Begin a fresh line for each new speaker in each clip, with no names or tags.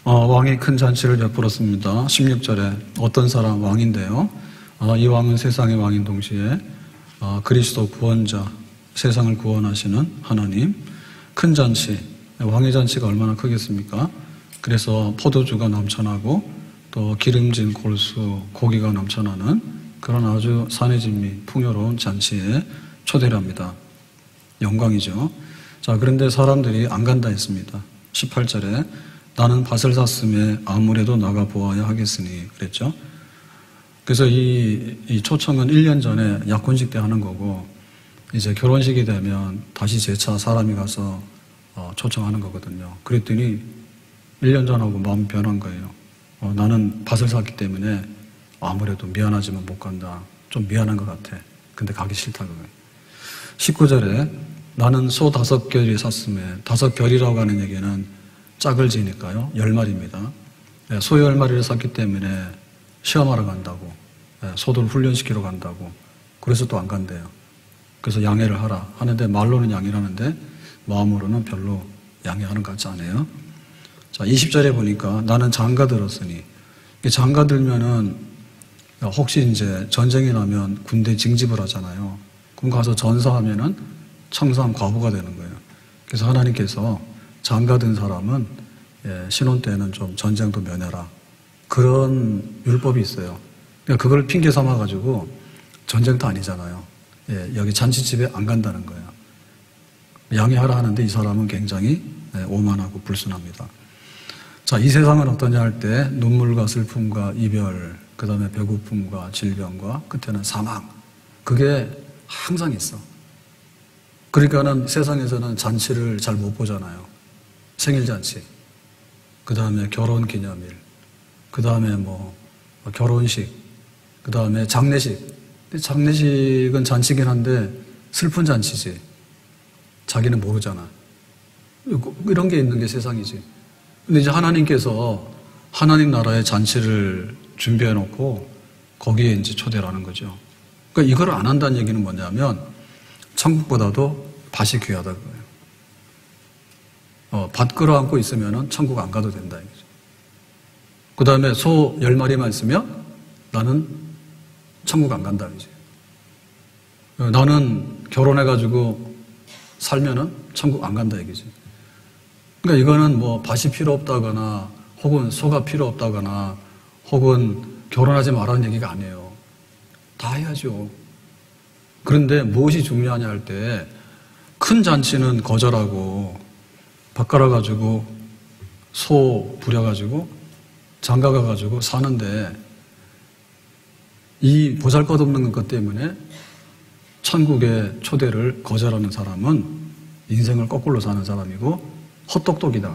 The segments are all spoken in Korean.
왕이 큰 잔치를 베풀었습니다. 16절에 어떤 사람 왕인데요. 이 왕은 세상의 왕인 동시에 그리스도 구원자, 세상을 구원하시는 하나님. 큰 잔치, 왕의 잔치가 얼마나 크겠습니까? 그래서 포도주가 넘쳐나고 또 기름진 골수, 고기가 넘쳐나는 그런 아주 산해진미 풍요로운 잔치에 초대를 합니다. 영광이죠. 자, 그런데 사람들이 안 간다 했습니다. 18절에 나는 밭을 샀음에 아무래도 나가 보아야 하겠으니 그랬죠. 그래서 이 초청은 1년 전에 약혼식 때 하는 거고 이제 결혼식이 되면 다시 재차 사람이 가서 초청하는 거거든요. 그랬더니 1년 전하고 마음이 변한 거예요. 나는 밭을 샀기 때문에 아무래도 미안하지만 못 간다. 좀 미안한 것 같아. 근데 가기 싫다 그거예요. 19절에 나는 소 5결이 샀음에 5결이라고 하는 얘기는 짝을 지니까요. 10마리입니다. 소 10마리를 샀기 때문에 시험하러 간다고. 소들 훈련시키러 간다고. 그래서 또 안 간대요. 그래서 양해를 하라 하는데 말로는 양해를 하는데 마음으로는 별로 양해하는 것 같지 않아요. 자, 20절에 보니까 나는 장가 들었으니 장가 들면은 혹시 이제 전쟁이 나면 군대 징집을 하잖아요. 그럼 가서 전사하면은 청산 과부가 되는 거예요. 그래서 하나님께서 장가든 사람은 신혼 때는 좀 전쟁도 면해라. 그런 율법이 있어요. 그러니까 그걸 핑계 삼아가지고 전쟁도 아니잖아요. 여기 잔치집에 안 간다는 거예요. 양해하라 하는데 이 사람은 굉장히 오만하고 불순합니다. 자, 이 세상은 어떠냐 할 때 눈물과 슬픔과 이별, 그 다음에 배고픔과 질병과 끝에는 사망. 그게 항상 있어. 그러니까는 세상에서는 잔치를 잘 못 보잖아요. 생일잔치, 그 다음에 결혼기념일, 그 다음에 뭐 결혼식, 그 다음에 장례식. 장례식은 잔치긴 한데 슬픈 잔치지. 자기는 모르잖아. 이런 게 있는 게 세상이지. 근데 이제 하나님께서 하나님 나라의 잔치를 준비해 놓고 거기에 이제 초대를 하는 거죠. 그러니까 이걸 안 한다는 얘기는 뭐냐면 천국보다도 밭이 귀하다 그거예요. 밭 끌어안고 있으면은 천국 안 가도 된다 이거죠. 그 다음에 소 10마리만 있으면 나는 천국 안 간다 이거죠. 나는 결혼해가지고 살면은 천국 안 간다 이거지. 그러니까 이거는 뭐 밭이 필요 없다거나 혹은 소가 필요 없다거나 혹은 결혼하지 말라는 얘기가 아니에요. 다 해야죠. 그런데 무엇이 중요하냐 할 때 큰 잔치는 거절하고 밭 갈아가지고 소 부려가지고 장가 가가지고 사는데 이 보잘것없는 것 때문에 천국의 초대를 거절하는 사람은 인생을 거꾸로 사는 사람이고 헛똑똑이다.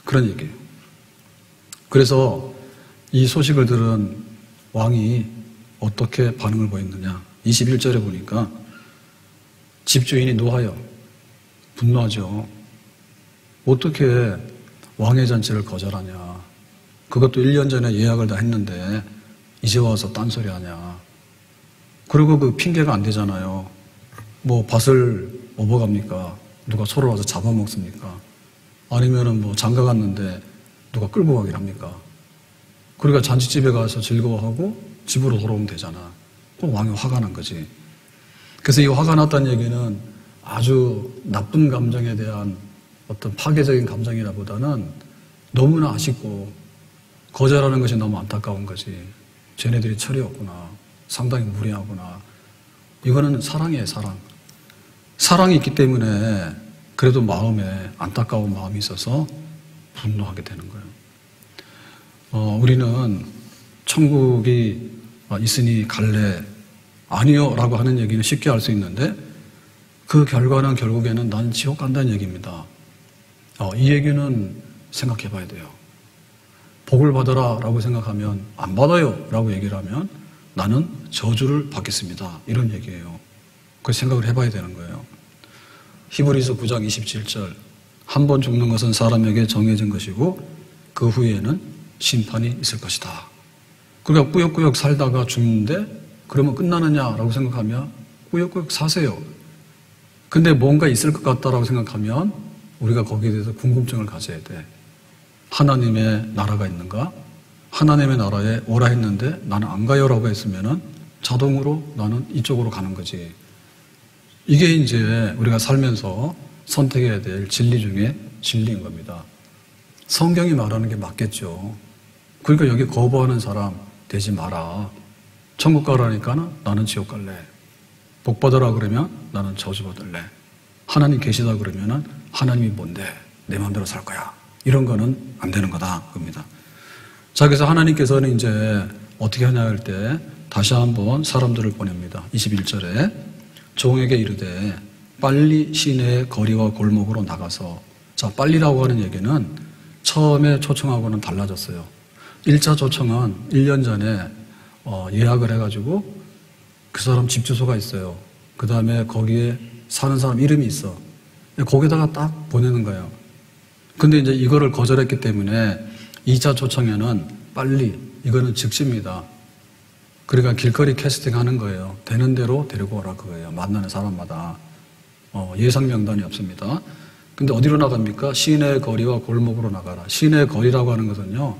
그런 얘기예요. 그래서 이 소식을 들은 왕이 어떻게 반응을 보였느냐. 21절에 보니까 집주인이 노하여 분노하죠. 어떻게 왕의 잔치를 거절하냐. 그것도 1년 전에 예약을 다 했는데 이제 와서 딴소리 하냐. 그리고 그 핑계가 안 되잖아요. 뭐 밭을 업어갑니까? 누가 소를 와서 잡아먹습니까? 아니면은 뭐 장가 갔는데 누가 끌고 가길 합니까? 그러니까 잔치집에 가서 즐거워하고 집으로 돌아오면 되잖아. 그럼 왕이 화가 난 거지. 그래서 이 화가 났다는 얘기는 아주 나쁜 감정에 대한 어떤 파괴적인 감정이라보다는 너무나 아쉽고 거절하는 것이 너무 안타까운 거지. 쟤네들이 철이 없구나. 상당히 무례하구나. 이거는 사랑이에요, 사랑. 사랑이 있기 때문에 그래도 마음에 안타까운 마음이 있어서 분노하게 되는 거예요. 우리는 천국이 있으니 갈래? 아니요 라고 하는 얘기는 쉽게 할 수 있는데 그 결과는 결국에는 난 지옥 간다는 얘기입니다. 이 얘기는 생각해 봐야 돼요. 복을 받아라 라고 생각하면 안 받아요 라고 얘기를 하면 나는 저주를 받겠습니다. 이런 얘기예요. 그 생각을 해봐야 되는 거예요. 히브리서 9장 27절 한 번 죽는 것은 사람에게 정해진 것이고 그 후에는 심판이 있을 것이다. 그러니까 꾸역꾸역 살다가 죽는데 그러면 끝나느냐라고 생각하면 꾸역꾸역 사세요. 근데 뭔가 있을 것 같다라고 생각하면 우리가 거기에 대해서 궁금증을 가져야 돼. 하나님의 나라가 있는가? 하나님의 나라에 오라 했는데 나는 안 가요라고 했으면은 자동으로 나는 이쪽으로 가는 거지. 이게 이제 우리가 살면서 선택해야 될 진리 중에 진리인 겁니다. 성경이 말하는 게 맞겠죠. 그러니까 여기 거부하는 사람 되지 마라. 천국 가라니까 나는 지옥 갈래. 복 받으라 그러면 나는 저주 받을래. 하나님 계시다 그러면은 하나님이 뭔데 내 마음대로 살 거야. 이런 거는 안 되는 거다 겁니다. 자, 그래서 하나님께서는 이제 어떻게 하냐 할 때 다시 한번 사람들을 보냅니다. 21절에 종에게 이르되 빨리 시내의 거리와 골목으로 나가서, 자, 빨리라고 하는 얘기는 처음에 초청하고는 달라졌어요. 1차 초청은 1년 전에 예약을 해가지고 그 사람 집 주소가 있어요. 그 다음에 거기에 사는 사람 이름이 있어. 거기다가 딱 보내는 거예요. 근데 이제 이거를 거절했기 때문에 2차 초청에는 빨리, 이거는 즉시입니다. 그러니까 길거리 캐스팅 하는 거예요. 되는 대로 데리고 오라 그거예요. 만나는 사람마다. 예상 명단이 없습니다. 근데 어디로 나갑니까? 시내 거리와 골목으로 나가라. 시내 거리라고 하는 것은요,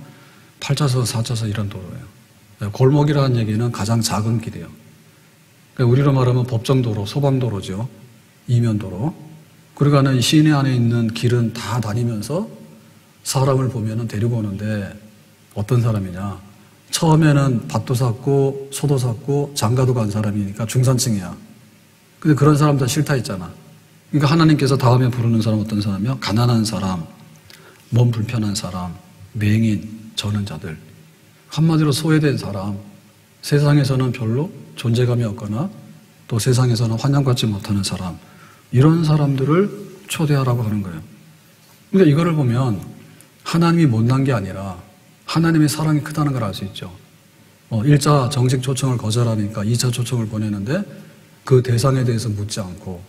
8차선, 4차선 이런 도로예요. 골목이라는 얘기는 가장 작은 길이에요. 그러니까 우리로 말하면 법정도로, 소방도로죠. 이면도로. 그러니까 시내 안에 있는 길은 다 다니면서 사람을 보면은 데리고 오는데 어떤 사람이냐. 처음에는 밭도 샀고 소도 샀고 장가도 간 사람이니까 중산층이야. 근데 그런 사람 다 싫다 했잖아. 그러니까 하나님께서 다음에 부르는 사람 어떤 사람이요? 가난한 사람, 몸 불편한 사람, 맹인, 저는 자들. 한마디로 소외된 사람, 세상에서는 별로 존재감이 없거나 또 세상에서는 환영받지 못하는 사람, 이런 사람들을 초대하라고 하는 거예요. 그러니까 이거를 보면 하나님이 못난 게 아니라 하나님의 사랑이 크다는 걸 알 수 있죠. 1차 정식 초청을 거절하니까 2차 초청을 보내는데 그 대상에 대해서 묻지 않고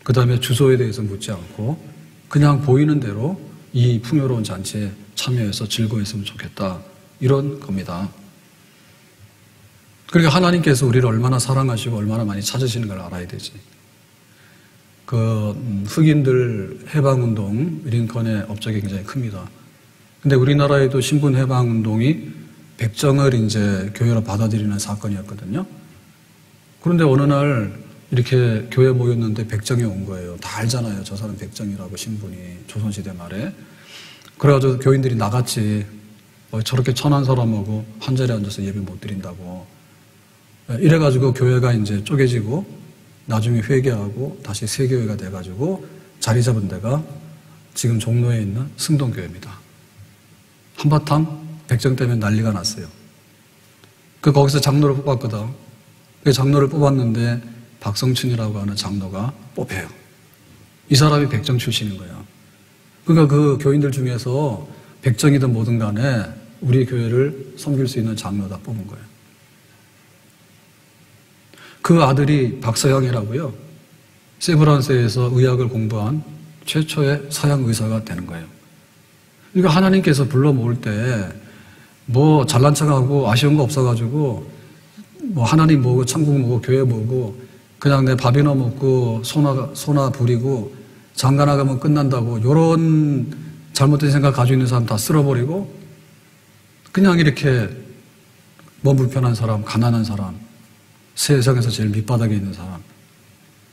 그 다음에 주소에 대해서 묻지 않고 그냥 보이는 대로 이 풍요로운 잔치에 참여해서 즐거워했으면 좋겠다. 이런 겁니다. 그러니까 하나님께서 우리를 얼마나 사랑하시고 얼마나 많이 찾으시는 걸 알아야 되지. 흑인들 해방운동, 링컨의 업적이 굉장히 큽니다. 근데 우리나라에도 신분 해방운동이 백정을 이제 교회로 받아들이는 사건이었거든요. 그런데 어느 날 이렇게 교회 모였는데 백정이 온 거예요. 다 알잖아요. 저 사람 백정이라고 신분이 조선시대 말에. 그래가지고 교인들이 나갔지. 저렇게 천한 사람하고 한 자리에 앉아서 예배 못 드린다고. 이래가지고 교회가 이제 쪼개지고 나중에 회개하고 다시 새 교회가 돼가지고 자리 잡은 데가 지금 종로에 있는 승동교회입니다. 한바탕 백정 때문에 난리가 났어요. 거기서 장로를 뽑았거든. 그 장로를 뽑았는데 박성춘이라고 하는 장로가 뽑혀요. 이 사람이 백정 출신인 거예요. 그러니까 그 교인들 중에서 백정이든 뭐든 간에 우리 교회를 섬길 수 있는 장로다 뽑은 거예요. 그 아들이 박서영이라고요. 세브란스에서 의학을 공부한 최초의 서양 의사가 되는 거예요. 그러니까 하나님께서 불러 모을 때 뭐 잘난 척하고 아쉬운 거 없어가지고 뭐 하나님 모으고 천국 모으고 교회 모으고 그냥 내 밥이나 먹고 소나 부리고 장가 나가면 끝난다고 이런 잘못된 생각 가지고 있는 사람 다 쓸어버리고 그냥 이렇게 몸 불편한 사람, 가난한 사람, 세상에서 제일 밑바닥에 있는 사람,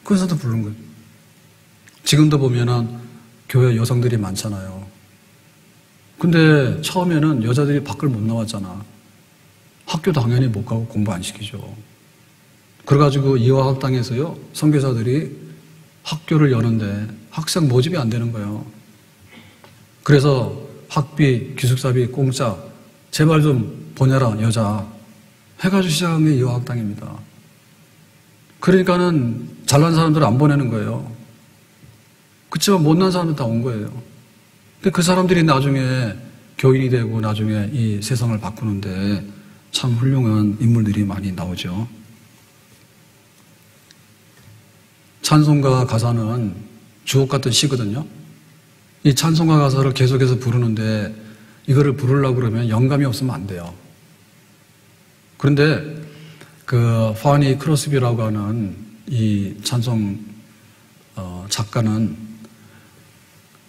그래서도 부른 거예요. 지금도 보면은 교회 여성들이 많잖아요. 근데 처음에는 여자들이 밖을 못 나왔잖아. 학교 당연히 못 가고 공부 안 시키죠. 그래가지고 이화학당에서요, 선교사들이 학교를 여는데 학생 모집이 안 되는 거예요. 그래서 학비, 기숙사비 공짜, 제발 좀 보내라, 여자. 해가지고 시작한 게 이화학당입니다. 그러니까는 잘난 사람들을 안 보내는 거예요. 그치만 못난 사람들 다 온 거예요. 근데 그 사람들이 나중에 교인이 되고 나중에 이 세상을 바꾸는데 참 훌륭한 인물들이 많이 나오죠. 찬송가 가사는 주옥 같은 시거든요. 이 찬송가 가사를 계속해서 부르는데 이거를 부르려고 그러면 영감이 없으면 안 돼요. 그런데 그 파니 크로스비라고 하는 이 찬송 작가는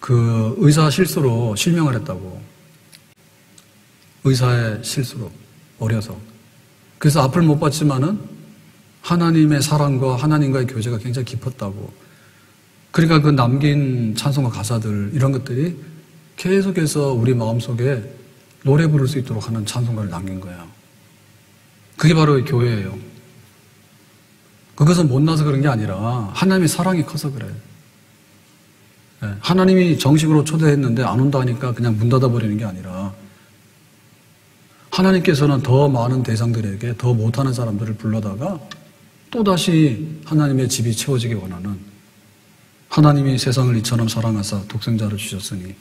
그 의사 실수로 실명을 했다고. 의사의 실수로 어려서. 그래서 앞을 못 봤지만은 하나님의 사랑과 하나님과의 교제가 굉장히 깊었다고. 그러니까 그 남긴 찬송가 가사들 이런 것들이 계속해서 우리 마음속에 노래 부를 수 있도록 하는 찬송가를 남긴 거예요. 그게 바로 교회예요. 그것은 못나서 그런 게 아니라 하나님의 사랑이 커서 그래요. 하나님이 정식으로 초대했는데 안 온다 하니까 그냥 문 닫아버리는 게 아니라 하나님께서는 더 많은 대상들에게 더 못하는 사람들을 불러다가 또다시 하나님의 집이 채워지기 원하는, 하나님이 세상을 이처럼 사랑하사 독생자를 주셨으니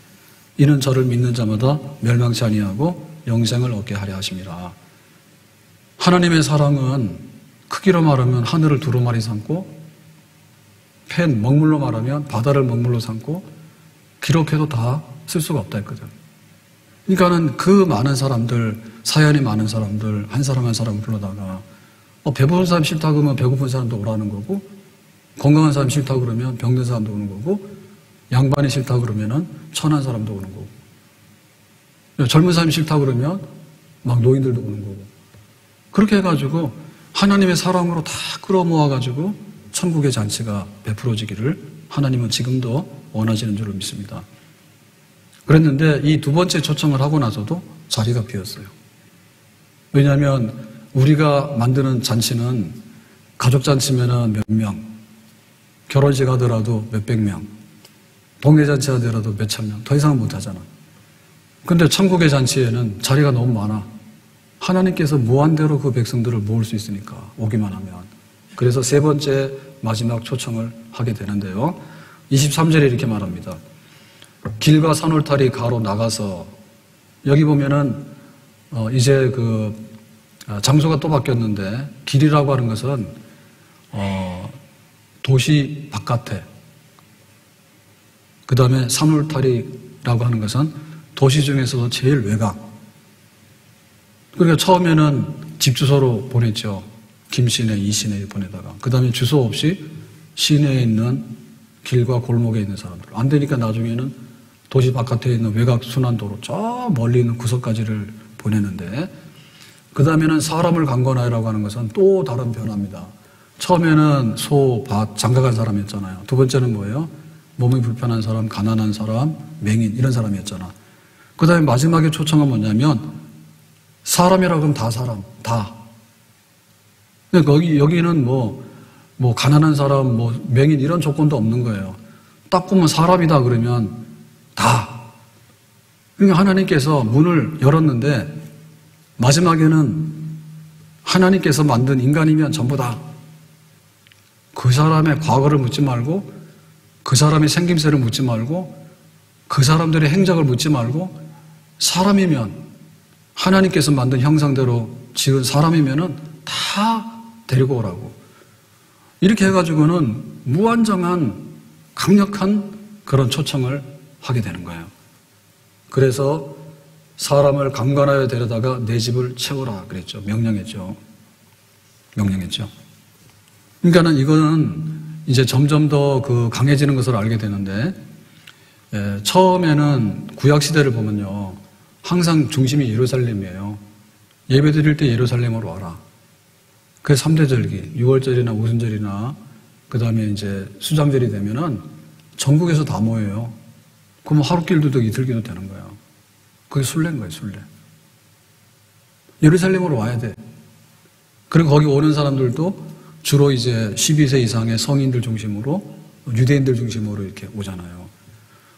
이는 저를 믿는 자마다 멸망치 아니하고 영생을 얻게 하려 하심이라. 하나님의 사랑은 크기로 말하면 하늘을 두루마리 삼고, 먹물로 말하면 바다를 먹물로 삼고, 기록해도 다 쓸 수가 없다 했거든. 그러니까는 그 많은 사람들, 사연이 많은 사람들, 한 사람 한 사람 불러다가 배부른 사람 싫다 그러면 배고픈 사람도 오라는 거고, 건강한 사람 싫다 그러면 병든 사람도 오는 거고, 양반이 싫다 그러면은 천한 사람도 오는 거고, 젊은 사람이 싫다 그러면 막 노인들도 오는 거고, 그렇게 해가지고 하나님의 사랑으로 다 끌어모아가지고 천국의 잔치가 베풀어지기를 하나님은 지금도 원하시는 줄로 믿습니다. 그랬는데 이 두 번째 초청을 하고 나서도 자리가 비었어요. 왜냐하면 우리가 만드는 잔치는 가족잔치면은 몇 명, 결혼식 하더라도 몇백 명, 동네잔치 하더라도 몇천 명, 더 이상은 못하잖아. 근데 천국의 잔치에는 자리가 너무 많아. 하나님께서 무한대로 그 백성들을 모을 수 있으니까, 오기만 하면. 그래서 세 번째 마지막 초청을 하게 되는데요. 23절에 이렇게 말합니다. 길과 산울타리 가로 나가서, 여기 보면은 이제 그 장소가 또 바뀌었는데, 길이라고 하는 것은 도시 바깥에, 그 다음에 산울타리라고 하는 것은 도시 중에서도 제일 외곽. 그러니까 처음에는 집 주소로 보냈죠. 김시내, 이시내에 보내다가. 그 다음에 주소 없이 시내에 있는 길과 골목에 있는 사람들. 안 되니까 나중에는 도시 바깥에 있는 외곽 순환도로 저 멀리 있는 구석까지를 보내는데, 그 다음에는 사람을 강권하여라고 하는 것은 또 다른 변화입니다. 처음에는 소, 밭, 장가간 사람이었잖아요. 두 번째는 뭐예요? 몸이 불편한 사람, 가난한 사람, 맹인 이런 사람이었잖아. 그 다음에 마지막에 초청은 뭐냐면 사람이라고 하면 다 사람, 다. 근데 여기는 뭐 가난한 사람, 맹인 이런 조건도 없는 거예요. 딱 보면 사람이다 그러면 다. 그러니까 하나님께서 문을 열었는데 마지막에는 하나님께서 만든 인간이면 전부 다. 그 사람의 과거를 묻지 말고, 그 사람의 생김새를 묻지 말고, 그 사람들의 행적을 묻지 말고, 사람이면 하나님께서 만든 형상대로 지은 사람이면은 다 데리고 오라고. 이렇게 해가지고는 무한정한 강력한 그런 초청을 하게 되는 거예요. 그래서 사람을 강간하여 데려다가 내 집을 채우라 그랬죠. 명령했죠. 그러니까는 이거는 이제 점점 더 그 강해지는 것을 알게 되는데, 처음에는 구약시대를 보면요. 항상 중심이 예루살렘이에요. 예배 드릴 때 예루살렘으로 와라. 그래서 3대 절기, 6월절이나 오순절이나 그 다음에 이제 수장절이 되면은 전국에서 다 모여요. 그럼 하루길도 이틀기도 되는 거예요. 그게 순례인 거예요, 순례. 예루살렘으로 와야 돼. 그리고 거기 오는 사람들도 주로 이제 12세 이상의 성인들 중심으로, 유대인들 중심으로 이렇게 오잖아요.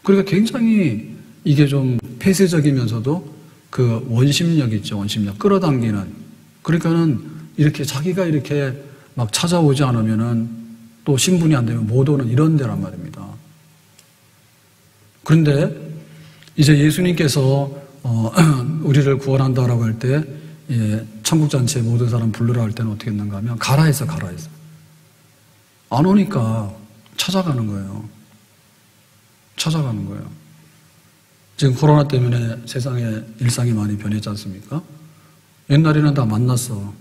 그러니까 굉장히 이게 좀 폐쇄적이면서도 그 원심력 있죠, 원심력. 끌어당기는. 그러니까는 이렇게 자기가 이렇게 막 찾아오지 않으면은 또 신분이 안 되면 못 오는 이런 데란 말입니다. 그런데 이제 예수님께서 우리를 구원한다라고 할 때 천국잔치에 모든 사람 부르라 할 때는 어떻게 했는가 하면 가라 했어. 안 오니까 찾아가는 거예요. 지금 코로나 때문에 세상에 일상이 많이 변했지 않습니까? 옛날에는 다 만났어.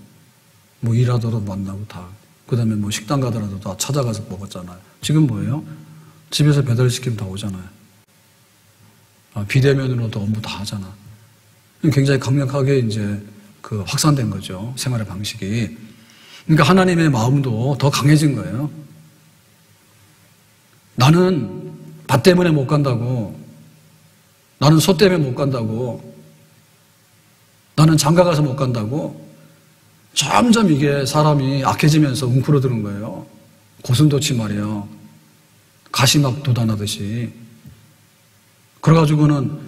뭐 일하더라도 만나고 다. 그 다음에 뭐 식당 가더라도 다 찾아가서 먹었잖아요. 지금 뭐예요? 집에서 배달시키면 다 오잖아요. 비대면으로도 업무 다 하잖아. 굉장히 강력하게 이제 그 확산된 거죠. 생활의 방식이. 그러니까 하나님의 마음도 더 강해진 거예요. 나는 밭 때문에 못 간다고, 나는 소 때문에 못 간다고, 나는 장가 가서 못 간다고, 점점 이게 사람이 악해지면서 웅크러드는 거예요. 고슴도치 말이에요. 가시 막 돋아나듯이. 그래가지고는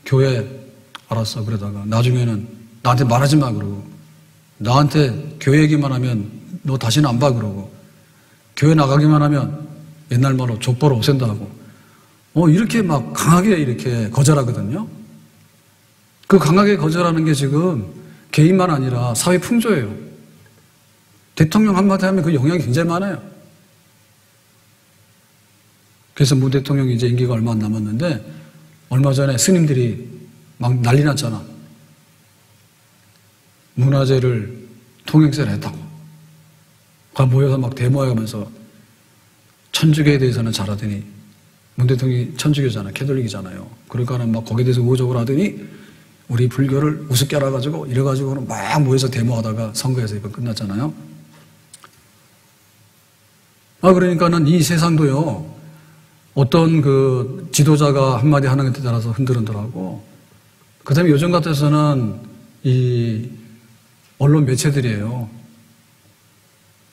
교회 알았어 그러다가 나중에는 나한테 말하지 마 그러고, 나한테 교회 얘기만 하면 너 다시는 안 봐 그러고, 교회 나가기만 하면 옛날 말로 족보로 없앤다 하고, 이렇게 막 강하게 이렇게 거절하거든요. 그 강하게 거절하는 게 지금 개인만 아니라 사회 풍조예요. 대통령 한마디 하면 그 영향이 굉장히 많아요. 그래서 문 대통령이 이제 임기가 얼마 안 남았는데, 얼마 전에 스님들이 막 난리 났잖아. 문화재를 통행세를 했다고. 모여서 막 데모하면서 천주교에 대해서는 잘하더니, 문 대통령이 천주교잖아, 캐톨릭이잖아요. 그러니까는 막 거기에 대해서 우호적으로 하더니 우리 불교를 우습게 알아가지고 이래가지고는 막 모여서 데모하다가 선거에서 이번 끝났잖아요. 그러니까는 이 세상도요, 어떤 그 지도자가 한마디 하는 것에 따라서 흔들흔들하고, 그 다음에 요즘 같아서는 이 언론 매체들이에요.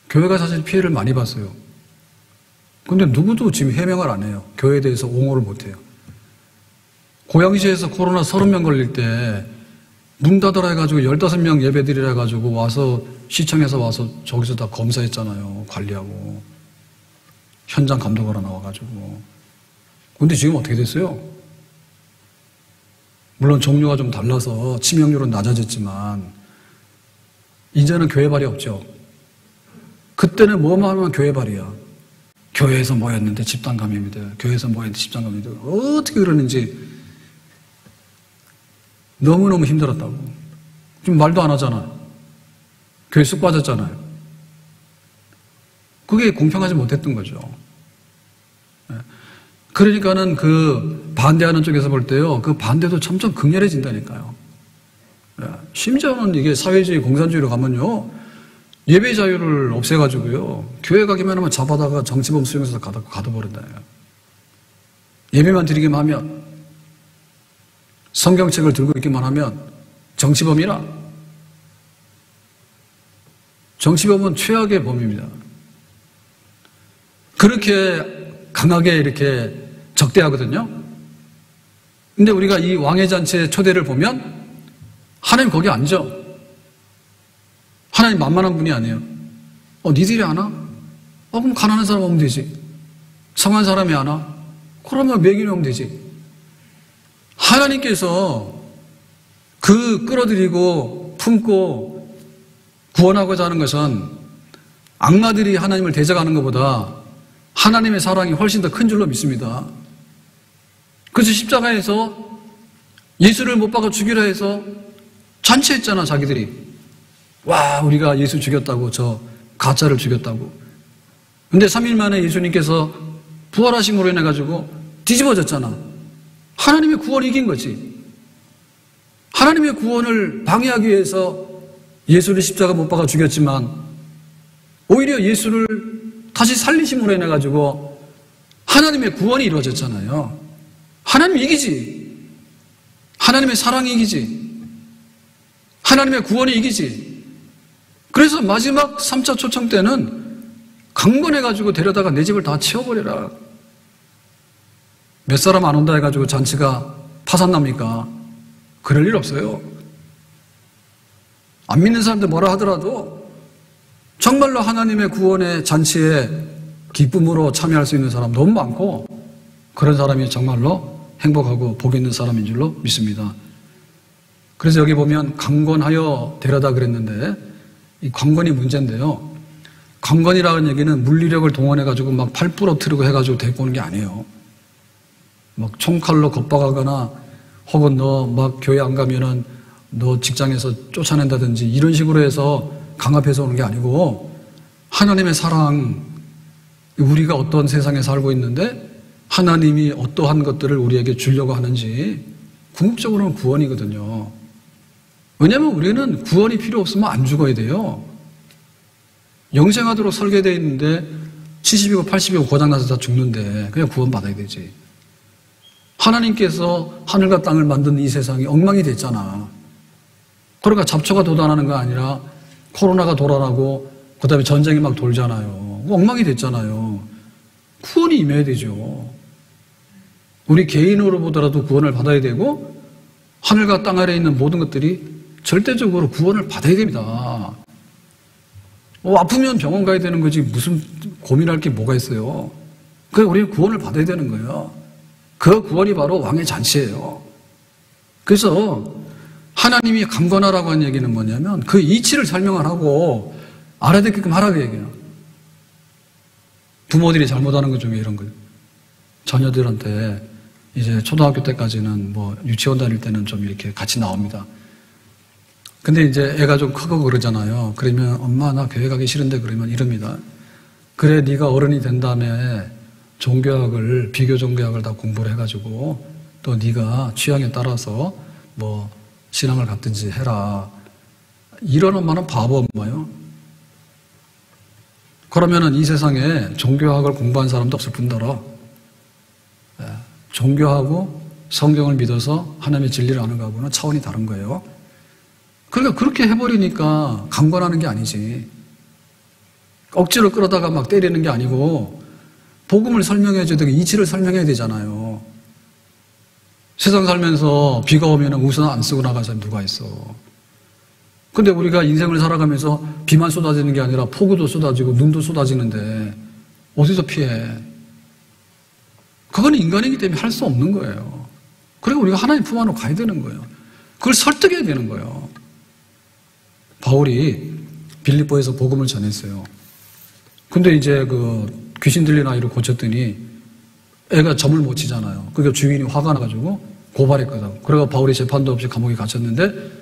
교회가 사실 피해를 많이 봤어요. 근데 누구도 지금 해명을 안 해요. 교회에 대해서 옹호를 못 해요. 고양시에서 코로나 30명 걸릴 때 문 닫으라 해가지고 15명 예배드리라 해가지고 와서 시청에서 와서 저기서 다 검사했잖아요. 관리하고. 현장 감독하러 나와가지고. 근데 지금 어떻게 됐어요? 물론 종류가 좀 달라서 치명률은 낮아졌지만 이제는 교회발이 없죠. 그때는 뭐만 하면 교회발이야. 교회에서 모였는데 집단 감염이 돼요. 교회에서 모였는데 집단 감염이 돼요. 어떻게 그러는지 너무너무 힘들었다고. 지금 말도 안 하잖아요. 교회 쑥 빠졌잖아요. 그게 공평하지 못했던 거죠. 그러니까는 그 반대하는 쪽에서 볼 때요, 그 반대도 점점 극렬해진다니까요. 심지어는 이게 사회주의, 공산주의로 가면요, 예배 자유를 없애가지고요, 교회 가기만 하면 잡아다가 정치범 수용소에서 가둬버린다. 예배만 드리기만 하면, 성경책을 들고 있기만 하면 정치범이라. 정치범은 최악의 범입니다. 그렇게 강하게 이렇게 적대하거든요. 근데 우리가 이 왕의 잔치의 초대를 보면 하나님 거기 앉아. 하나님 만만한 분이 아니에요. 니들이 안 와? 그럼 가난한 사람 오면 되지. 성한 사람이 안 와? 그러면 매gin이 오면 되지. 하나님께서 그 끌어들이고 품고 구원하고자 하는 것은 악마들이 하나님을 대적하는 것보다 하나님의 사랑이 훨씬 더 큰 줄로 믿습니다. 그래서 십자가에서 예수를 못 박아 죽이라 해서 잔치했잖아, 자기들이. 와, 우리가 예수 죽였다고, 저 가짜를 죽였다고. 근데 3일 만에 예수님께서 부활하심으로 인해가지고 뒤집어졌잖아. 하나님의 구원이 이긴 거지. 하나님의 구원을 방해하기 위해서 예수를 십자가 못 박아 죽였지만 오히려 예수를 다시 살리심으로 인해가지고 하나님의 구원이 이루어졌잖아요. 하나님 이기지. 하나님의 사랑이 이기지. 하나님의 구원이 이기지. 그래서 마지막 3차 초청 때는 강권해가지고 데려다가 내 집을 다 치워버려라. 몇 사람 안 온다 해가지고 잔치가 파산납니까? 그럴 일 없어요. 안 믿는 사람들 뭐라 하더라도 정말로 하나님의 구원의 잔치에 기쁨으로 참여할 수 있는 사람 너무 많고, 그런 사람이 정말로 행복하고 복 있는 사람인 줄로 믿습니다. 그래서 여기 보면 강권하여 데려다 그랬는데, 이 강권이 문제인데요. 강권이라는 얘기는 물리력을 동원해가지고 막 팔 부러뜨리고 해가지고 데리고 오는 게 아니에요. 막 총칼로 겁박하거나 혹은 너 막 교회 안 가면은 너 직장에서 쫓아낸다든지 이런 식으로 해서 강압해서 오는 게 아니고, 하나님의 사랑, 우리가 어떤 세상에 살고 있는데 하나님이 어떠한 것들을 우리에게 주려고 하는지, 궁극적으로는 구원이거든요. 왜냐하면 우리는 구원이 필요 없으면 안 죽어야 돼요. 영생하도록 설계되어 있는데 70이고 80이고 고장나서 다 죽는데 그냥 구원받아야 되지. 하나님께서 하늘과 땅을 만든 이 세상이 엉망이 됐잖아. 그러니까 잡초가 돋아나는 거 아니라 코로나가 돌아나고 그 다음에 전쟁이 막 돌잖아요. 엉망이 됐잖아요. 구원이 임해야 되죠. 우리 개인으로 보더라도 구원을 받아야 되고 하늘과 땅 아래에 있는 모든 것들이 절대적으로 구원을 받아야 됩니다. 아프면 병원 가야 되는 거지 무슨 고민할 게 뭐가 있어요. 그래서 우리는 구원을 받아야 되는 거예요. 그 구원이 바로 왕의 잔치예요. 그래서 하나님이 강권하라고 한 얘기는 뭐냐면 그 이치를 설명을 하고 알아듣게끔 하라고 얘기해요. 부모들이 잘못하는 것 중에 이런 거예요. 자녀들한테 이제 초등학교 때까지는 뭐 유치원 다닐 때는 좀 이렇게 같이 나옵니다. 근데 이제 애가 좀 크고 그러잖아요. 그러면 엄마 나 교회 가기 싫은데 그러면 이럽니다. 그래 네가 어른이 된 다음에 종교학을 비교 종교학을 다 공부를 해가지고 또 네가 취향에 따라서 뭐 신앙을 갖든지 해라. 이런 엄마는 바보 엄마요. 그러면은 이 세상에 종교학을 공부한 사람도 없을 뿐더러 종교하고 성경을 믿어서 하나님의 진리를 아는 거하고는 차원이 다른 거예요. 그러니까 그렇게 해버리니까 강권하는 게 아니지. 억지로 끌어다가 막 때리는 게 아니고 복음을 설명해줘야 되고 이치를 설명해야 되잖아요. 세상 살면서 비가 오면 우산 안 쓰고 나간 사람이 누가 있어. 근데 우리가 인생을 살아가면서 비만 쏟아지는 게 아니라 폭우도 쏟아지고 눈도 쏟아지는데 어디서 피해? 그건 인간이기 때문에 할 수 없는 거예요. 그리고 우리가 하나님 품 안으로 가야 되는 거예요. 그걸 설득해야 되는 거예요. 바울이 빌립보에서 복음을 전했어요. 근데 이제 그 귀신 들린 아이를 고쳤더니 애가 점을 못 치잖아요. 그러니까 주인이 화가 나가지고 고발했거든. 그래서 바울이 재판도 없이 감옥에 갇혔는데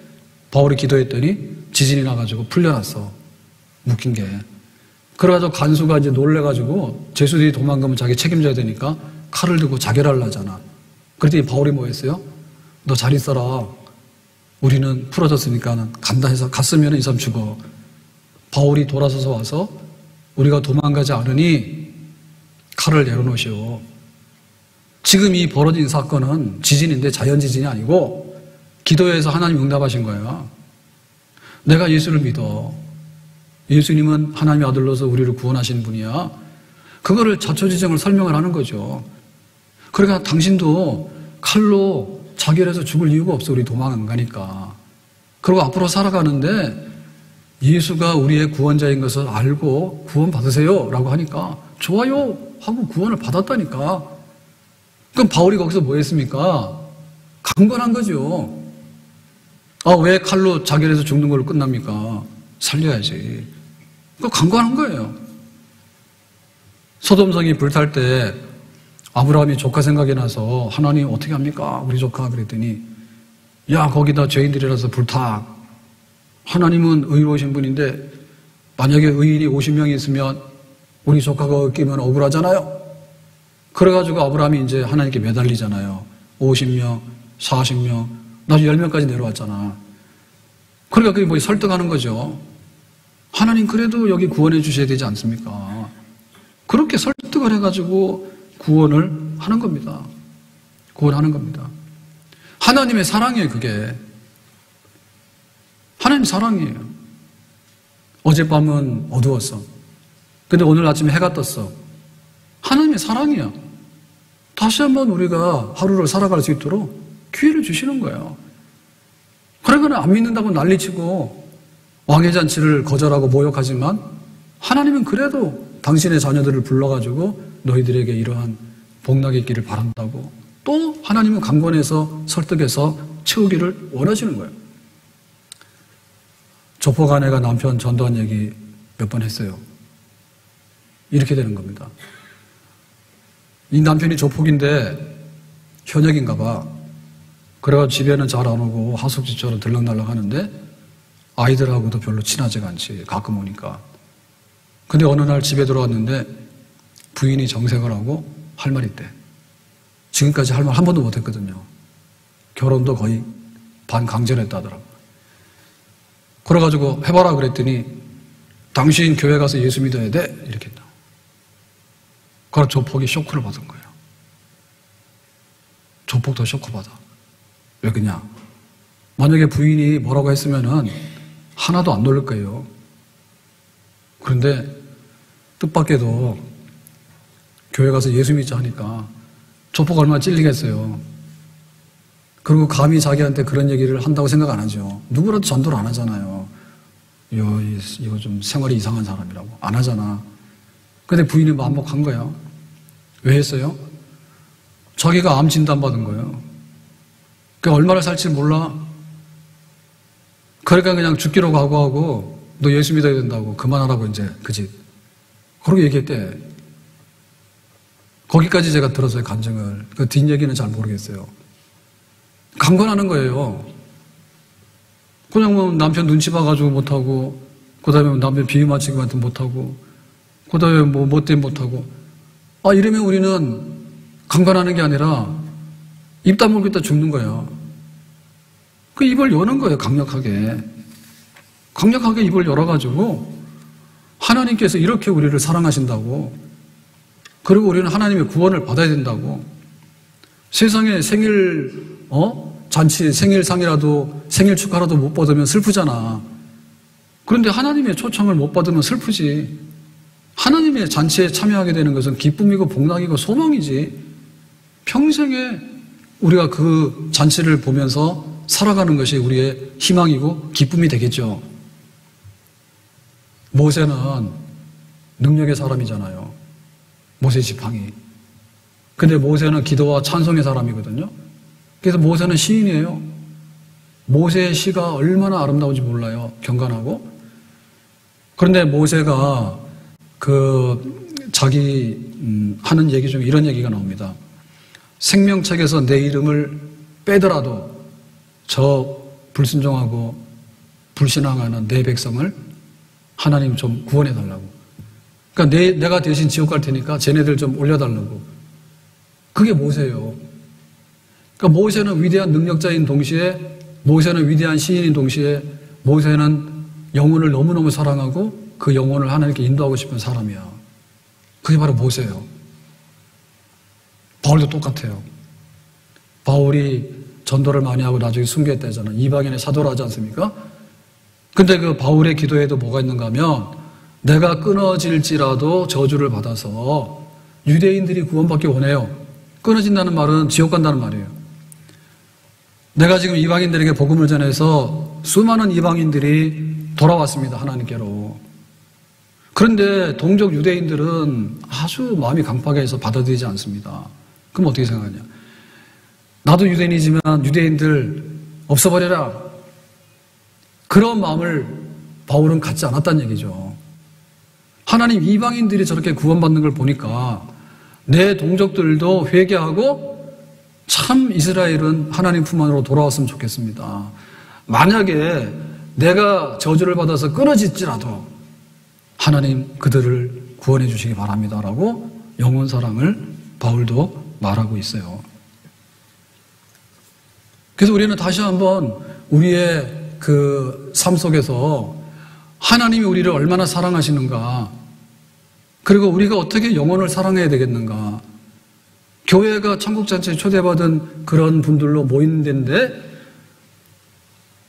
바울이 기도했더니 지진이 나가지고 풀려났어. 묶인 게. 그래가지고 간수가 이제 놀래가지고 죄수들이 도망가면 자기 책임져야 되니까 칼을 들고 자결하려 하잖아. 그랬더니 바울이 뭐 했어요? 너 잘 있어라. 우리는 풀어졌으니까 간다 해서 갔으면 이 사람 죽어. 바울이 돌아서서 와서 우리가 도망가지 않으니 칼을 내려놓으시오. 지금 이 벌어진 사건은 지진인데 자연지진이 아니고 기도해서 하나님 응답하신 거야. 내가 예수를 믿어. 예수님은 하나님의 아들로서 우리를 구원하시는 분이야. 그거를 자초지정을 설명을 하는 거죠. 그러니까 당신도 칼로 자결해서 죽을 이유가 없어. 우리 도망 안 가니까. 그리고 앞으로 살아가는데 예수가 우리의 구원자인 것을 알고 구원 받으세요 라고 하니까 좋아요 하고 구원을 받았다니까. 그럼 바울이 거기서 뭐 했습니까? 강권한 거죠. 왜 칼로 자결해서 죽는 걸로 끝납니까? 살려야지. 그거 강권한 거예요. 소돔성이 불탈 때 아브라함이 조카 생각이 나서 하나님 어떻게 합니까? 우리 조카 그랬더니 야 거기다 죄인들이라서 불타. 하나님은 의로우신 분인데 만약에 의인이 50명이 있으면 우리 조카가 끼면 억울하잖아요. 그래가지고 아브라함이 이제 하나님께 매달리잖아요. 50명, 40명, 나중에 10명까지 내려왔잖아. 그러니까 그게 뭐 설득하는 거죠. 하나님 그래도 여기 구원해 주셔야 되지 않습니까? 그렇게 설득을 해가지고 구원을 하는 겁니다. 구원하는 겁니다. 하나님의 사랑이에요, 그게. 하나님 사랑이에요. 어젯밤은 어두웠어. 근데 오늘 아침에 해가 떴어. 하나님의 사랑이야. 다시 한번 우리가 하루를 살아갈 수 있도록 기회를 주시는 거예요. 그러거나 안 믿는다고 난리치고 왕의 잔치를 거절하고 모욕하지만 하나님은 그래도 당신의 자녀들을 불러가지고 너희들에게 이러한 복락이 있기를 바란다고 또 하나님은 강권해서 설득해서 채우기를 원하시는 거예요. 조폭 아내가 남편 전도한 얘기 몇 번 했어요. 이렇게 되는 겁니다. 이 남편이 조폭인데 현역인가 봐. 그래가지고 집에는 잘 안 오고 하숙집처럼 들락날락 하는데 아이들하고도 별로 친하지가 않지. 가끔 오니까. 근데 어느 날 집에 들어왔는데 부인이 정색을 하고 할 말 있대. 지금까지 할 말 한 번도 못했거든요. 결혼도 거의 반강제로 했다더라고. 그래가지고 해봐라 그랬더니 당신 교회 가서 예수 믿어야 돼? 이렇게 했다. 그래서 조폭이 쇼크를 받은 거예요. 조폭도 쇼크받아. 왜 그냐? 만약에 부인이 뭐라고 했으면은 하나도 안 놀랄 거예요. 그런데 뜻밖에도 교회 가서 예수 믿자 하니까 조폭 얼마나 찔리겠어요. 그리고 감히 자기한테 그런 얘기를 한다고 생각 안 하죠. 누구라도 전도를 안 하잖아요. 이거 좀 생활이 이상한 사람이라고. 안 하잖아. 근데 부인이 마음먹한 거야. 왜 했어요? 자기가 암 진단받은 거예요. 그러니까 얼마나 살지 몰라. 그러니까 그냥 죽기로 각오하고 너 예수 믿어야 된다고 그만하라고 이제 그지. 그렇게 얘기했대. 거기까지 제가 들었어요. 간증을. 그 뒷얘기는 잘 모르겠어요. 강권하는 거예요. 그냥 뭐 남편 눈치 봐가지고 못하고, 그 다음에 남편 비위 맞추기 같은 못하고, 그 다음에 뭐 때문에 못하고. 이러면 우리는 강권하는 게 아니라 입 다물고 있다 죽는 거야. 그 입을 여는 거예요. 강력하게. 강력하게 입을 열어가지고 하나님께서 이렇게 우리를 사랑하신다고, 그리고 우리는 하나님의 구원을 받아야 된다고. 세상에 생일 잔치, 생일상이라도, 생일 축하라도 못 받으면 슬프잖아. 그런데 하나님의 초청을 못 받으면 슬프지. 하나님의 잔치에 참여하게 되는 것은 기쁨이고 복락이고 소망이지. 평생에 우리가 그 잔치를 보면서 살아가는 것이 우리의 희망이고 기쁨이 되겠죠. 모세는 능력의 사람이잖아요. 모세 지팡이. 근데 모세는 기도와 찬송의 사람이거든요. 그래서 모세는 시인이에요. 모세의 시가 얼마나 아름다운지 몰라요. 경건하고. 그런데 모세가 자기 하는 얘기 중에 이런 얘기가 나옵니다. 생명책에서 내 이름을 빼더라도 저 불순종하고 불신앙하는 내 백성을 하나님 좀 구원해 달라고. 그러니까 내가 대신 지옥 갈 테니까 쟤네들 좀 올려달라고. 그게 모세예요. 그러니까 모세는 위대한 능력자인 동시에, 모세는 위대한 시인인 동시에, 모세는 영혼을 너무너무 사랑하고 그 영혼을 하나님께 인도하고 싶은 사람이야. 그게 바로 모세예요. 바울도 똑같아요. 바울이 전도를 많이 하고 나중에 순교했다잖아. 이방인의 사도를 하지 않습니까? 근데 그 바울의 기도에도 뭐가 있는가 하면, 내가 끊어질지라도 저주를 받아서 유대인들이 구원받기 원해요. 끊어진다는 말은 지옥 간다는 말이에요. 내가 지금 이방인들에게 복음을 전해서 수많은 이방인들이 돌아왔습니다. 하나님께로. 그런데 동족 유대인들은 아주 마음이 강팍해 해서 받아들이지 않습니다. 그럼 어떻게 생각하냐? 나도 유대인이지만 유대인들 없어버려라. 그런 마음을 바울은 갖지 않았다는 얘기죠. 하나님 이방인들이 저렇게 구원받는 걸 보니까 내 동족들도 회개하고 참 이스라엘은 하나님 품 안으로 돌아왔으면 좋겠습니다. 만약에 내가 저주를 받아서 끊어질지라도 하나님 그들을 구원해 주시기 바랍니다라고 영혼 사랑을 바울도 말하고 있어요. 그래서 우리는 다시 한번 우리의 그 삶 속에서 하나님이 우리를 얼마나 사랑하시는가, 그리고 우리가 어떻게 영혼을 사랑해야 되겠는가. 교회가 천국잔치에 초대받은 그런 분들로 모이는 데인데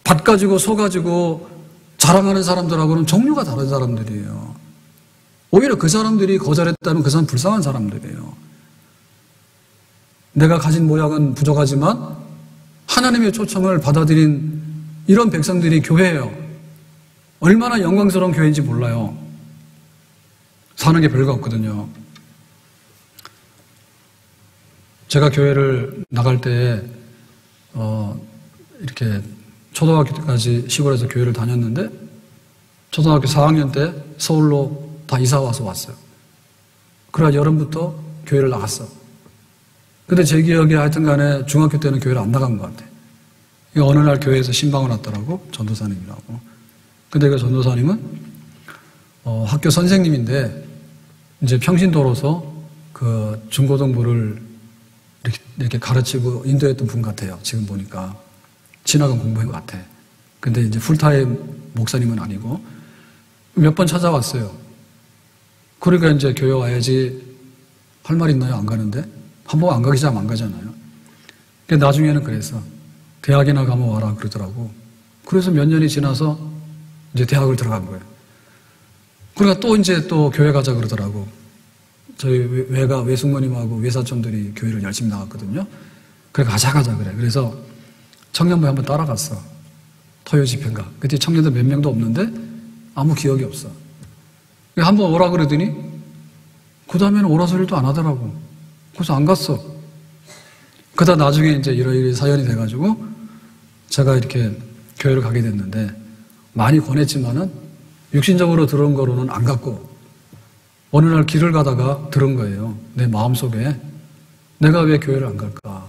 밭 가지고 소 가지고 자랑하는 사람들하고는 종류가 다른 사람들이에요. 오히려 그 사람들이 거절했다면 그 사람 불쌍한 사람들이에요. 내가 가진 모양은 부족하지만 하나님의 초청을 받아들인 이런 백성들이 교회예요. 얼마나 영광스러운 교회인지 몰라요. 사는 게 별거 없거든요. 제가 교회를 나갈 때 이렇게 초등학교 때까지 시골에서 교회를 다녔는데 초등학교 4학년 때 서울로 다 이사 와서 왔어요. 그래야 여름부터 교회를 나갔어. 근데 제 기억에 하여튼 간에 중학교 때는 교회를 안 나간 것 같아. 어느 날 교회에서 신방을 왔더라고. 전도사님이라고. 근데 그 전도사님은 학교 선생님인데 이제 평신도로서 그 중고등부를 이렇게 가르치고 인도했던 분 같아요. 지금 보니까 지나간 공부인 것 같아. 근데 이제 풀타임 목사님은 아니고 몇 번 찾아왔어요. 그러니까 이제 교회 와야지 할 말 있나요? 안 가는데? 한 번 안 가기 전 안 가잖아요. 근데 나중에는 그래서 대학이나 가면 와라 그러더라고. 그래서 몇 년이 지나서 이제 대학을 들어간 거예요. 그러니까 또 이제 또 교회 가자 그러더라고. 저희 외숙모님하고 외사촌들이 교회를 열심히 나갔거든요. 그래 가자 그래. 그래서 청년부에 한번 따라갔어. 토요 집회인가. 그때 청년들 몇 명도 없는데 아무 기억이 없어. 한번 오라 그러더니 그 다음에는 오라 소리도 안 하더라고. 그래서 안 갔어. 그러다 나중에 이제 이러이러 사연이 돼가지고 제가 이렇게 교회를 가게 됐는데 많이 권했지만은 육신적으로 들은 거로는 안 갔고 어느 날 길을 가다가 들은 거예요. 내 마음속에 내가 왜 교회를 안 갈까?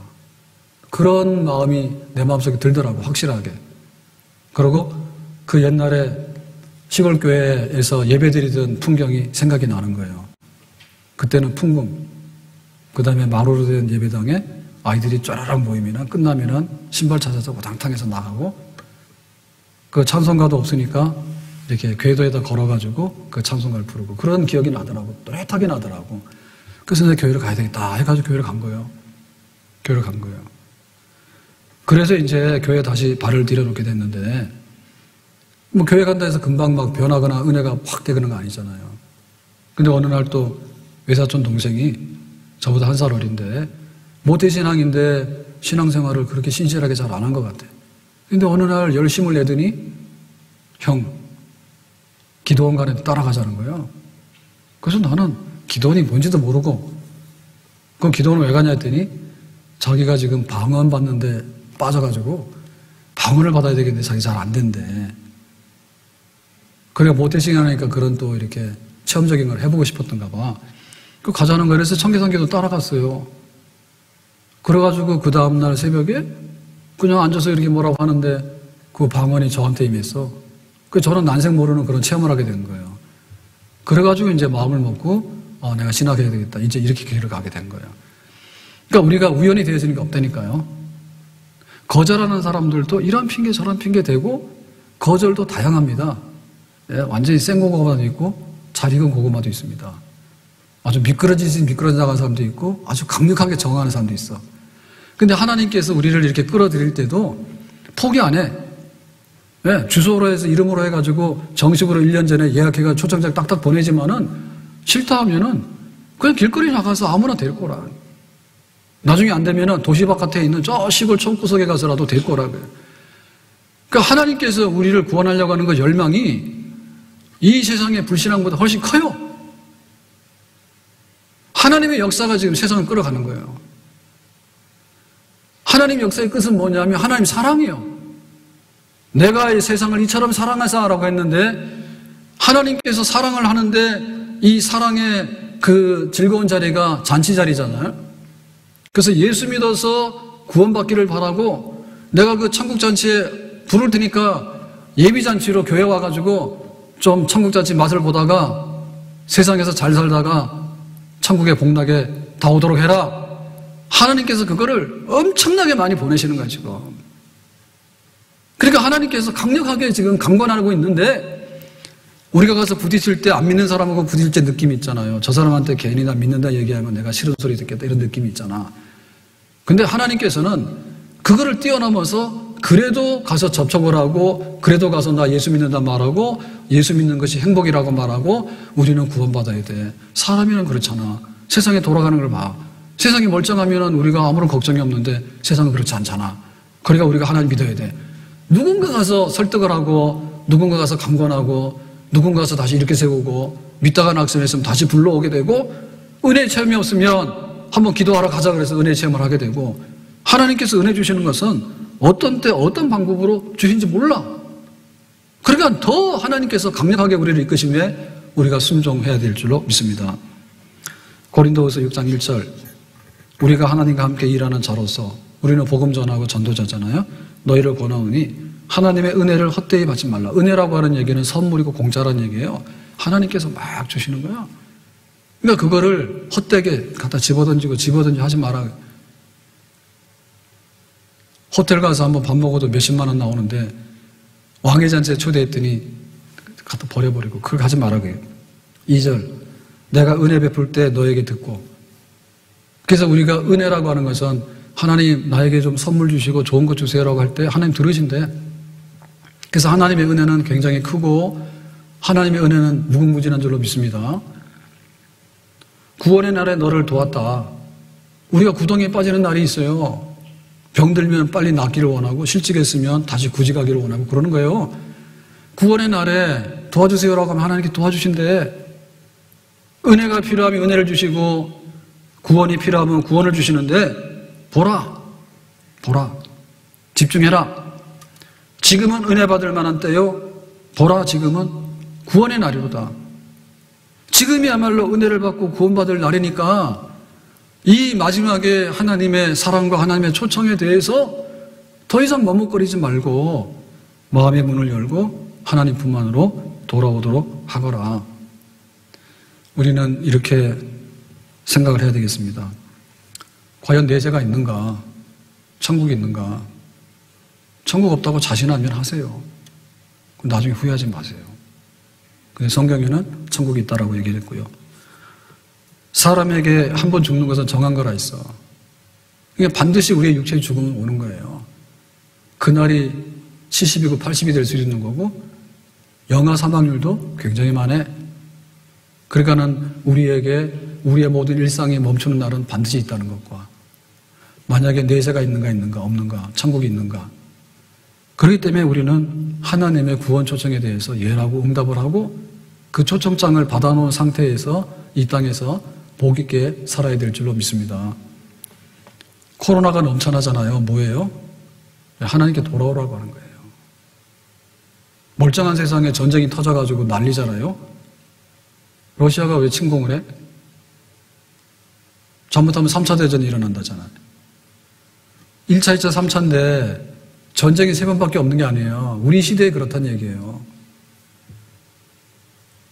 그런 마음이 내 마음속에 들더라고, 확실하게. 그리고 그 옛날에 시골 교회에서 예배드리던 풍경이 생각이 나는 거예요. 그때는 풍금, 그 다음에 마루로 된 예배당에 아이들이 쫘라락 모이면 끝나면은 신발 찾아서 우당탕해서 나가고 그 찬송가도 없으니까 이렇게 궤도에다 걸어가지고 그 찬송가를 부르고 그런 기억이 나더라고. 또렷하게 나더라고. 그래서 내가 교회를 가야 되겠다 해가지고 교회를 간 거예요. 그래서 이제 교회에 다시 발을 들여놓게 됐는데 뭐 교회 간다 해서 금방 막 변하거나 은혜가 확 되는 거 아니잖아요. 근데 어느 날 또 외사촌 동생이 저보다 한 살 어린데 모태신앙인데 신앙생활을 그렇게 신실하게 잘 안 한 것 같아. 근데 어느 날 열심을 내더니 형 기도원 간에 따라가자는 거예요. 그래서 나는 기도원이 뭔지도 모르고 그럼 기도원은 왜 가냐 했더니 자기가 지금 방언 받는데 빠져가지고 방언을 받아야 되겠는데 자기 잘 안 된대. 그러니까 모태신앙이니까 그런 또 이렇게 체험적인 걸 해보고 싶었던가 봐. 그 가자는 거예요. 그래서 청계산교도 따라갔어요. 그래가지고 그 다음날 새벽에 그냥 앉아서 이렇게 뭐라고 하는데 그 방언이 저한테 임했어. 그 저는 난생 모르는 그런 체험을 하게 된 거예요. 그래가지고 이제 마음을 먹고 내가 신학해야 되겠다. 이제 이렇게 길을 가게 된 거예요. 그러니까 우리가 우연히 되어지는 게 없다니까요. 거절하는 사람들도 이런 핑계 저런 핑계 대고 거절도 다양합니다. 예, 완전히 생 고구마도 있고 잘 익은 고구마도 있습니다. 아주 미끄러지진 미끄러져 나가는 사람도 있고 아주 강력하게 정하는 사람도 있어. 근데 하나님께서 우리를 이렇게 끌어들일 때도 포기 안 해. 예, 주소로 해서 이름으로 해가지고 정식으로 1년 전에 예약해가 초청장 딱딱 보내지만은 싫다 하면은 그냥 길거리 나가서 아무나 될 거라. 나중에 안 되면은 도시 바깥에 있는 저 시골 촌구석에 가서라도 될 거라. 그러니까 하나님께서 우리를 구원하려고 하는 그 열망이 이 세상의 불신앙보다 훨씬 커요. 하나님의 역사가 지금 세상을 끌어가는 거예요. 하나님 역사의 끝은 뭐냐면 하나님 사랑이에요. 내가 이 세상을 이처럼 사랑하사라고 했는데 하나님께서 사랑을 하는데 이 사랑의 그 즐거운 자리가 잔치 자리잖아요. 그래서 예수 믿어서 구원받기를 바라고 내가 그 천국 잔치에 부를 테니까 예비 잔치로 교회 와가지고 좀 천국 잔치 맛을 보다가 세상에서 잘 살다가 천국에 복나게 다 오도록 해라. 하나님께서 그거를 엄청나게 많이 보내시는 거예요, 지금. 그러니까 하나님께서 강력하게 지금 강권하고 있는데 우리가 가서 부딪힐 때 안 믿는 사람하고 부딪힐 때 느낌이 있잖아요. 저 사람한테 괜히 나 믿는다 얘기하면 내가 싫은 소리 듣겠다 이런 느낌이 있잖아. 근데 하나님께서는 그거를 뛰어넘어서 그래도 가서 접촉을 하고 그래도 가서 나 예수 믿는다 말하고 예수 믿는 것이 행복이라고 말하고 우리는 구원받아야 돼. 사람이는 그렇잖아. 세상에 돌아가는 걸 봐. 세상이 멀쩡하면 우리가 아무런 걱정이 없는데 세상은 그렇지 않잖아. 그러니까 우리가 하나님 믿어야 돼. 누군가 가서 설득을 하고 누군가 가서 강권하고 누군가 가서 다시 이렇게 세우고 믿다가 낙심했으면 다시 불러오게 되고 은혜의 체험이 없으면 한번 기도하러 가자 그래서 은혜의 체험을 하게 되고 하나님께서 은혜 주시는 것은 어떤 때 어떤 방법으로 주신지 몰라. 그러니까 더 하나님께서 강력하게 우리를 이끄심에 우리가 순종해야 될 줄로 믿습니다. 고린도후서 6장 1절 우리가 하나님과 함께 일하는 자로서 우리는 복음 전하고 전도자잖아요. 너희를 권하오니 하나님의 은혜를 헛되이 받지 말라. 은혜라고 하는 얘기는 선물이고 공짜라는 얘기예요. 하나님께서 막 주시는 거야. 그러니까 그거를 헛되게 갖다 집어던지고 하지 마라. 호텔 가서 한번 밥 먹어도 몇십만 원 나오는데 왕의 잔치에 초대했더니 갖다 버려버리고 그걸 가지 말라고요. 2절 내가 은혜 베풀 때 너에게 듣고. 그래서 우리가 은혜라고 하는 것은 하나님 나에게 좀 선물 주시고 좋은 것 주세요라고 할 때 하나님 들으신대. 그래서 하나님의 은혜는 굉장히 크고 하나님의 은혜는 무궁무진한 줄로 믿습니다. 구원의 날에 너를 도왔다. 우리가 구덩이에 빠지는 날이 있어요. 병들면 빨리 낫기를 원하고 실직했으면 다시 구직하기를 원하고 그러는 거예요. 구원의 날에 도와주세요라고 하면 하나님께 도와주신대. 은혜가 필요하면 은혜를 주시고 구원이 필요하면 구원을 주시는데 보라 집중해라. 지금은 은혜 받을 만한 때요. 보라 지금은 구원의 날이로다. 지금이야말로 은혜를 받고 구원받을 날이니까 이 마지막에 하나님의 사랑과 하나님의 초청에 대해서 더 이상 머뭇거리지 말고 마음의 문을 열고 하나님 품만으로 돌아오도록 하거라. 우리는 이렇게 생각을 해야 되겠습니다. 과연 내 죄가 있는가? 천국이 있는가? 천국 없다고 자신하면 하세요. 나중에 후회하지 마세요. 근데 성경에는 천국이 있다라고 얘기를 했고요. 사람에게 한 번 죽는 것은 정한 거라 있어. 그러니까 반드시 우리의 육체의 죽음은 오는 거예요. 그날이 70이고 80이 될 수 있는 거고 영아 사망률도 굉장히 많아. 그러니까는 우리의 모든 일상이 멈추는 날은 반드시 있다는 것과 만약에 내세가 있는가 없는가 천국이 있는가 그렇기 때문에 우리는 하나님의 구원 초청에 대해서 예라고 응답을 하고 그 초청장을 받아놓은 상태에서 이 땅에서 복 있게 살아야 될 줄로 믿습니다. 코로나가 넘쳐나잖아요. 뭐예요? 하나님께 돌아오라고 하는 거예요. 멀쩡한 세상에 전쟁이 터져가지고 난리잖아요. 러시아가 왜 침공을 해? 잘못하면 3차 대전이 일어난다잖아요. 1차, 2차, 3차인데 전쟁이 3번밖에 없는 게 아니에요. 우리 시대에 그렇다는 얘기예요.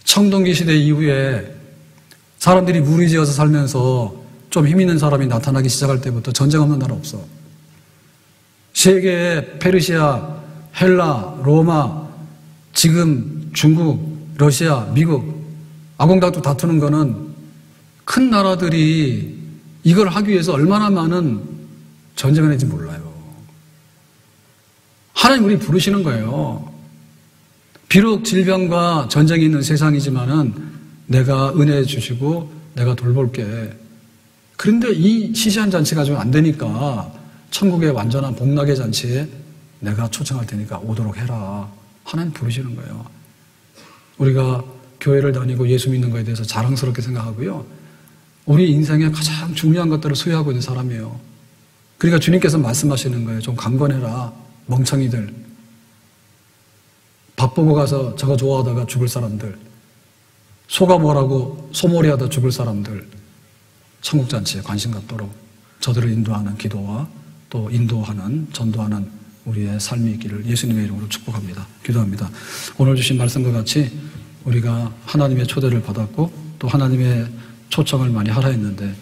청동기 시대 이후에 사람들이 무리지어서 살면서 좀 힘 있는 사람이 나타나기 시작할 때부터 전쟁 없는 나라 없어. 세계에 페르시아, 헬라, 로마, 지금 중국, 러시아, 미국 아공다투 다투는 거는 큰 나라들이 이걸 하기 위해서 얼마나 많은 전쟁을 했는지 몰라요. 하나님 우리 부르시는 거예요. 비록 질병과 전쟁이 있는 세상이지만은 내가 은혜 주시고 내가 돌볼게. 그런데 이 시시한 잔치 가지고 안 되니까 천국의 완전한 복락의 잔치에 내가 초청할 테니까 오도록 해라. 하나님 부르시는 거예요. 우리가 교회를 다니고 예수 믿는 거에 대해서 자랑스럽게 생각하고요. 우리 인생에 가장 중요한 것들을 소유하고 있는 사람이에요. 그러니까 주님께서 말씀하시는 거예요. 좀 강건해라. 멍청이들. 밥 보고 가서 저거 좋아하다가 죽을 사람들. 소가 뭐라고 소몰이하다 죽을 사람들. 천국잔치에 관심 갖도록 저들을 인도하는 기도와 또 인도하는 전도하는 우리의 삶이 있기를 예수님의 이름으로 축복합니다. 기도합니다. 오늘 주신 말씀과 같이 우리가 하나님의 초대를 받았고 또 하나님의 초청을 많이 하라 했는데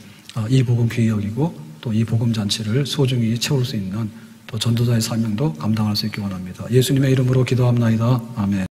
이 복음 귀히 여기고 또 이 복음 잔치를 소중히 채울 수 있는 또 전도자의 사명도 감당할 수 있기 원합니다. 예수님의 이름으로 기도합나이다. 아멘.